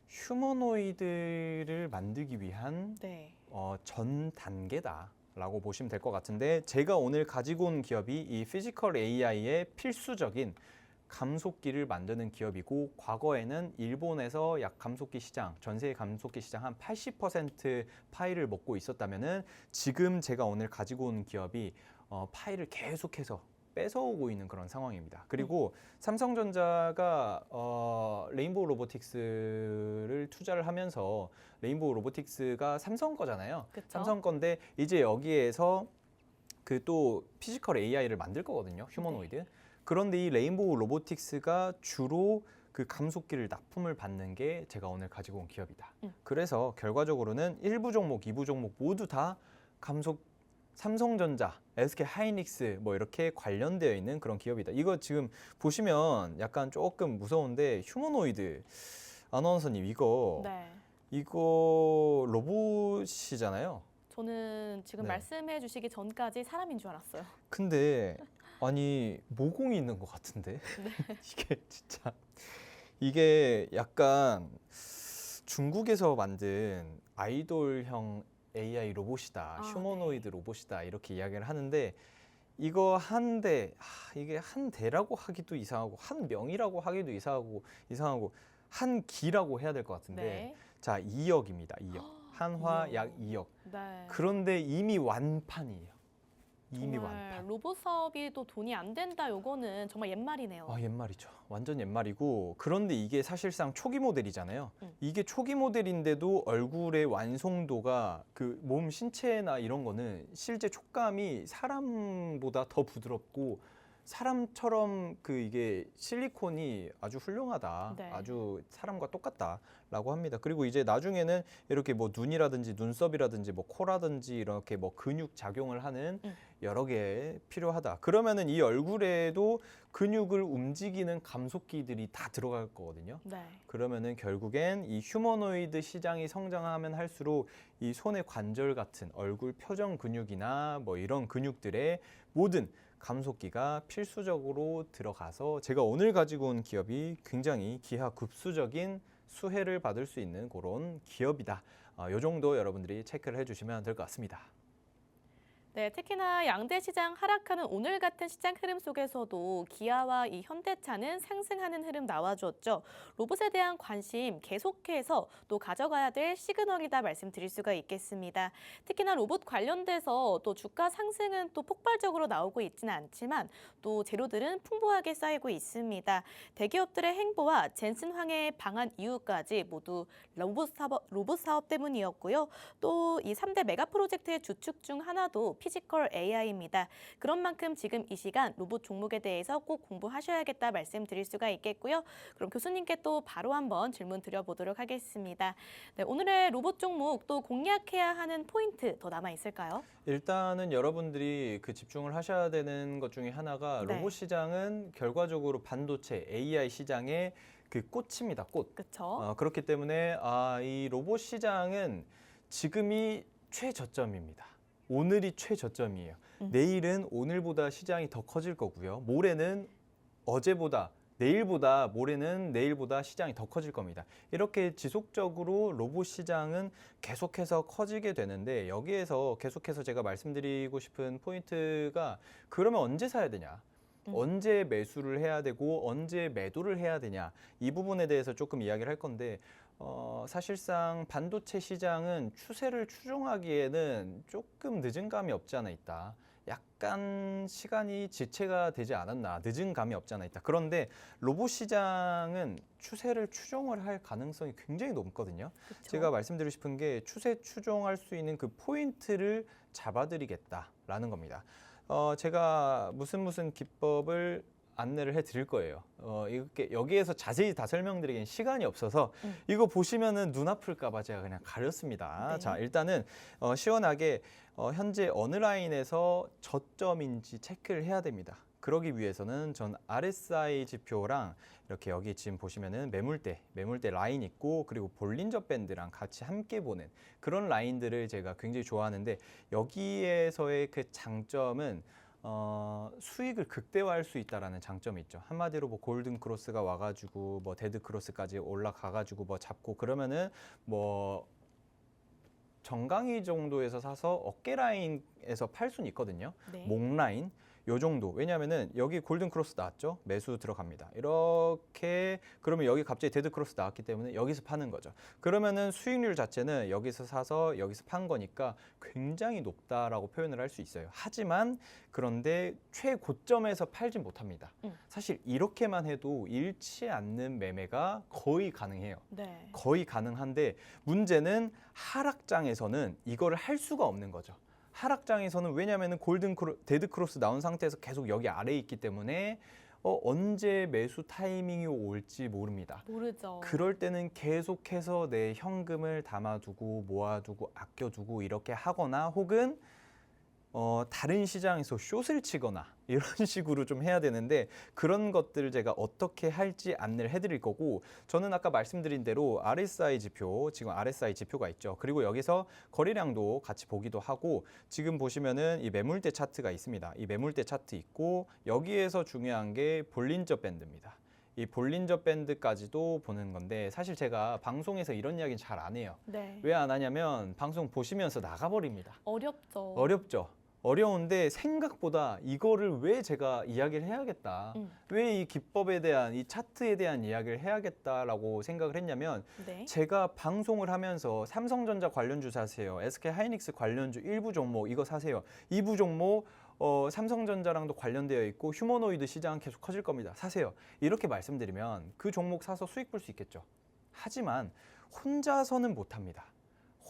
휴머노이드를 만들기 위한 네. 전 단계다라고 보시면 될 것 같은데 제가 오늘 가지고 온 기업이 이 피지컬 AI의 필수적인 감속기를 만드는 기업이고 과거에는 일본에서 약 감속기 시장, 전 세계 감속기 시장 한 80% 파이를 먹고 있었다면은 지금 제가 오늘 가지고 온 기업이 파이를 계속해서 뺏어오고 있는 그런 상황입니다. 그리고 삼성전자가 레인보우 로보틱스를 투자를 하면서 레인보우 로보틱스가 삼성 거잖아요. 그쵸? 삼성 건데 이제 여기에서 그 또 피지컬 AI를 만들 거거든요. 휴머노이드. 네. 그런데 이 레인보우 로보틱스가 주로 그 감속기를 납품을 받는 게 제가 오늘 가지고 온 기업이다. 그래서 결과적으로는 1부 종목, 2부 종목 모두 다 감속 삼성전자, SK 하이닉스 뭐 이렇게 관련되어 있는 그런 기업이다. 이거 지금 보시면 약간 조금 무서운데 휴머노이드 아나운서님 네. 이거 로봇이잖아요. 저는 지금 네. 말씀해 주시기 전까지 사람인 줄 알았어요. 근데 아니 모공이 있는 것 같은데 이게 진짜 이게 약간 중국에서 만든 아이돌형 AI 로봇이다, 휴머노이드 로봇이다 이렇게 이야기를 하는데 이거 한 대, 이게 한 대라고 하기도 이상하고 한 명이라고 하기도 이상하고 한 기라고 해야 될 것 같은데 네. 자 2억입니다. 2억 한화 2억. 약 2억. 네. 그런데 이미 완판이에요. 이미 정말 완판. 로봇 사업이 또 돈이 안 된다 요거는 정말 옛말이네요. 옛말이죠. 완전 옛말이고 그런데 이게 사실상 초기 모델이잖아요. 음. 이게 초기 모델인데도 얼굴의 완성도가 그 몸 신체나 이런 거는 실제 촉감이 사람보다 더 부드럽고 사람처럼 그 이게 실리콘이 아주 훌륭하다. 네. 아주 사람과 똑같다라고 합니다. 그리고 이제 나중에는 이렇게 뭐 눈이라든지 눈썹이라든지 뭐 코라든지 이렇게 뭐 근육 작용을 하는 여러 개 필요하다. 그러면은 이 얼굴에도 근육을 움직이는 감속기들이 다 들어갈 거거든요. 네. 그러면은 결국엔 이 휴머노이드 시장이 성장하면 할수록 이 손의 관절 같은 얼굴 표정 근육이나 뭐 이런 근육들의 모든 감속기가 필수적으로 들어가서 제가 오늘 가지고 온 기업이 굉장히 기하급수적인 수혜를 받을 수 있는 그런 기업이다. 이 정도 여러분들이 체크를 해주시면 될 것 같습니다. 네, 특히나 양대 시장 하락하는 오늘 같은 시장 흐름 속에서도 기아와 이 현대차는 상승하는 흐름 나와줬죠. 로봇에 대한 관심 계속해서 또 가져가야 될 시그널이다 말씀드릴 수가 있겠습니다. 특히나 로봇 관련돼서 또 주가 상승은 또 폭발적으로 나오고 있지는 않지만 또 재료들은 풍부하게 쌓이고 있습니다. 대기업들의 행보와 젠슨 황해의 방한 이유까지 모두 로봇 사업 때문이었고요. 또 이 3대 메가 프로젝트의 주축 중 하나도 피지컬 AI입니다. 그런 만큼 지금 이 시간 로봇 종목에 대해서 꼭 공부하셔야겠다 말씀드릴 수가 있겠고요. 그럼 교수님께 또 바로 한번 질문 드려보도록 하겠습니다. 네, 오늘의 로봇 종목 또 공략해야 하는 포인트 더 남아 있을까요? 일단은 여러분들이 그 집중을 하셔야 되는 것 중에 하나가 네. 로봇 시장은 결과적으로 반도체 AI 시장의 그 꽃입니다. 꽃. 그렇죠. 그렇기 때문에 이 로봇 시장은 지금이 최저점입니다. 오늘이 최저점이에요. 내일은 오늘보다 시장이 더 커질 거고요. 모레는 어제보다 내일보다 모레는 내일보다 시장이 더 커질 겁니다. 이렇게 지속적으로 로봇 시장은 계속해서 커지게 되는데 여기에서 계속해서 제가 말씀드리고 싶은 포인트가 그러면 언제 사야 되냐? 언제 매수를 해야 되고 언제 매도를 해야 되냐? 이 부분에 대해서 조금 이야기를 할 건데 사실상 반도체 시장은 추세를 추종하기에는 조금 늦은 감이 없지 않아 있다. 약간 시간이 지체가 되지 않았나, 늦은 감이 없지 않아 있다. 그런데 로봇 시장은 추세를 추종을 할 가능성이 굉장히 높거든요. 그쵸? 제가 말씀드리고 싶은 게 추세 추종할 수 있는 그 포인트를 잡아드리겠다라는 겁니다. 제가 무슨 기법을 안내를 해드릴 거예요. 이렇게 여기에서 자세히 다 설명드리기엔 시간이 없어서 이거 보시면은 눈 아플까봐 제가 그냥 가렸습니다. 네. 자, 일단은 시원하게 현재 어느 라인에서 저점인지 체크를 해야 됩니다. 그러기 위해서는 전 RSI 지표랑 이렇게 여기 지금 보시면은 매물대 라인 있고 그리고 볼린저 밴드랑 같이 함께 보는 그런 라인들을 제가 굉장히 좋아하는데 여기에서의 그 장점은 수익을 극대화할 수 있다라는 장점이 있죠. 한마디로 뭐 골든 크로스가 와가지고 뭐 데드 크로스까지 올라가가지고 뭐 잡고 그러면은 뭐 정강이 정도에서 사서 어깨 라인에서 팔 수는 있거든요. 네. 목 라인 요 정도. 왜냐하면은 여기 골든 크로스 나왔죠. 매수 들어갑니다. 이렇게 그러면 여기 갑자기 데드 크로스 나왔기 때문에 여기서 파는 거죠. 그러면은 수익률 자체는 여기서 사서 여기서 판 거니까 굉장히 높다라고 표현을 할 수 있어요. 하지만 그런데 최고점에서 팔진 못합니다. 사실 이렇게만 해도 잃지 않는 매매가 거의 가능해요. 네. 거의 가능한데 문제는 하락장에서는 이거를 할 수가 없는 거죠. 하락장에서는 왜냐하면 데드 크로스 나온 상태에서 계속 여기 아래에 있기 때문에 언제 매수 타이밍이 올지 모릅니다. 모르죠. 그럴 때는 계속해서 내 현금을 담아두고 모아두고 아껴두고 이렇게 하거나 혹은 다른 시장에서 숏을 치거나 이런 식으로 좀 해야 되는데 그런 것들을 제가 어떻게 할지 안내를 해드릴 거고 저는 아까 말씀드린 대로 RSI 지표, 지금 RSI 지표가 있죠. 그리고 여기서 거래량도 같이 보기도 하고 지금 보시면은 이 매물대 차트가 있습니다. 이 매물대 차트 있고 여기에서 중요한 게 볼린저 밴드입니다. 이 볼린저 밴드까지도 보는 건데 사실 제가 방송에서 이런 이야기는 잘 안 해요. 네. 왜 안 하냐면 방송 보시면서 나가버립니다. 어렵죠. 어렵죠. 어려운데 생각보다 이거를 왜 제가 이야기를 해야겠다. 왜 이 기법에 대한 이 차트에 대한 이야기를 해야겠다라고 생각을 했냐면 네. 제가 방송을 하면서 삼성전자 관련주 사세요. SK하이닉스 관련주 일부 종목 이거 사세요. 2부 종목 삼성전자랑도 관련되어 있고 휴머노이드 시장은 계속 커질 겁니다. 사세요. 이렇게 말씀드리면 그 종목 사서 수익 볼 수 있겠죠. 하지만 혼자서는 못합니다.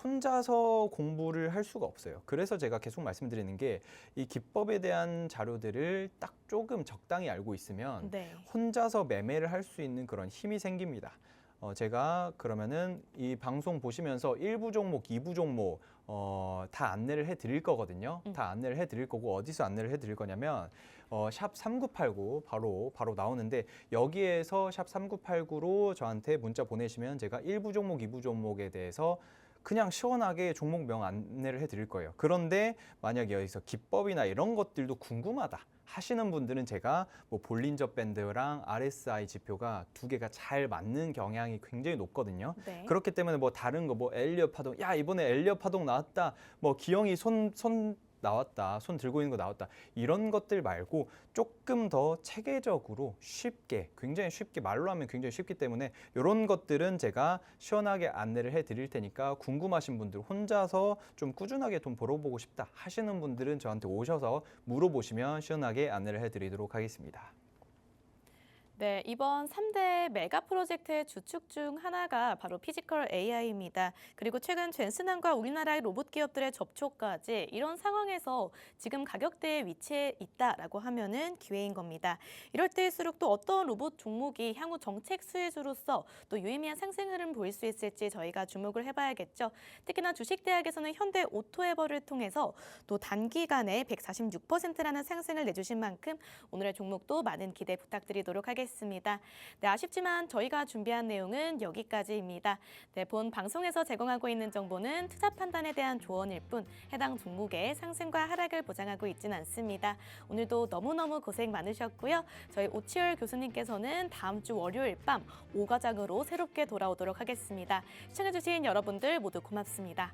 혼자서 공부를 할 수가 없어요. 그래서 제가 계속 말씀드리는 게 이 기법에 대한 자료들을 딱 조금 적당히 알고 있으면 네. 혼자서 매매를 할 수 있는 그런 힘이 생깁니다. 제가 그러면은 이 방송 보시면서 1부 종목, 2부 종목 다 안내를 해드릴 거거든요. 다 안내를 해드릴 거고 어디서 안내를 해드릴 거냐면 샵 3989 바로 나오는데 여기에서 샵 3989로 저한테 문자 보내시면 제가 1부 종목, 2부 종목에 대해서 그냥 시원하게 종목명 안내를 해드릴 거예요. 그런데 만약에 여기서 기법이나 이런 것들도 궁금하다 하시는 분들은 제가 뭐 볼린저 밴드랑 RSI 지표가 두 개가 잘 맞는 경향이 굉장히 높거든요. 네. 그렇기 때문에 뭐 다른 거 뭐 엘리엇 파동, 야 이번에 엘리엇 파동 나왔다, 뭐 기영이 손 나왔다, 손 들고 있는 거 나왔다 이런 것들 말고 조금 더 체계적으로 쉽게 굉장히 쉽게 말로 하면 굉장히 쉽기 때문에 이런 것들은 제가 시원하게 안내를 해드릴 테니까 궁금하신 분들 혼자서 좀 꾸준하게 돈 벌어보고 싶다 하시는 분들은 저한테 오셔서 물어보시면 시원하게 안내를 해드리도록 하겠습니다. 네, 이번 3대 메가 프로젝트의 주축 중 하나가 바로 피지컬 AI입니다. 그리고 최근 젠슨함과 우리나라의 로봇 기업들의 접촉까지 이런 상황에서 지금 가격대에 위치해 있다라고 하면은 기회인 겁니다. 이럴 때일수록 또 어떤 로봇 종목이 향후 정책 수혜주로서 또 유의미한 상승 흐름 보일 수 있을지 저희가 주목을 해봐야겠죠. 특히나 주식대학에서는 현대 오토에버를 통해서 또 단기간에 146%라는 상승을 내주신 만큼 오늘의 종목도 많은 기대 부탁드리도록 하겠습니다. 네, 아쉽지만 저희가 준비한 내용은 여기까지입니다. 네, 본 방송에서 제공하고 있는 정보는 투자 판단에 대한 조언일 뿐 해당 종목의 상승과 하락을 보장하고 있지는 않습니다. 오늘도 너무너무 고생 많으셨고요. 저희 오치열 교수님께서는 다음 주 월요일 밤 5과장으로 새롭게 돌아오도록 하겠습니다. 시청해주신 여러분들 모두 고맙습니다.